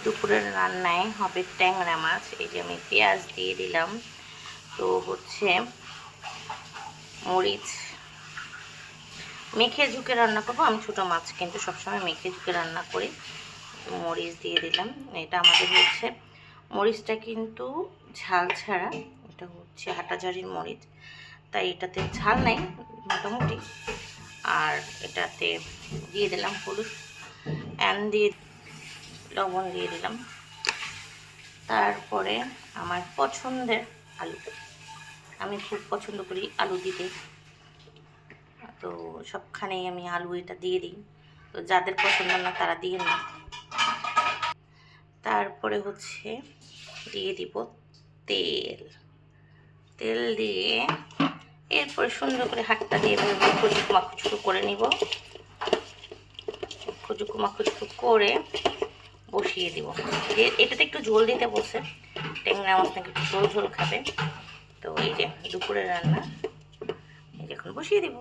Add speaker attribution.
Speaker 1: দুপুরের রান্নায় হবে ট্যাংরা মাছ। এই যে আমি পেঁয়াজ দিয়ে দিলাম, তো হচ্ছে মরিচ মেখে ঝুঁকে রান্না করবো। আমি ছোটো মাছ কিন্তু সবসময় মেখে ঝুঁকে রান্না করি। মরিচ দিয়ে দিলাম। এটা আমাদের হচ্ছে মরিচটা কিন্তু ঝাল ছাড়া, এটা হচ্ছে হাটাজারির মরিচ, তাই এটাতে ঝাল নাই মোটামুটি। আর এটাতে দিয়ে দিলাম হলুদ দিয়ে লবণ দিয়ে দিলাম। তারপরে আমার পছন্দের আলু, আমি খুব পছন্দ করি আলু দিতে, তো সবখানেই আমি আলু এটা দিয়ে দিই। তো যাদের পছন্দ না তারা দিয়ে না। তারপরে হচ্ছে দিয়ে দিব তেল। তেল দিয়ে এরপরে সুন্দর করে হাতটা দিয়ে খুচুকু মাখুচুকু করে নিব। খুচুকু মাখুচুকু করে বসিয়ে দিব। এটাতে একটু ঝোল দিতে বলছে, ট্যাংরা মাছ নাকি একটু ঝোল ঝোল খাবে। তো এই যে দুপুরের রান্না, এই যে এখন বসিয়ে দিব।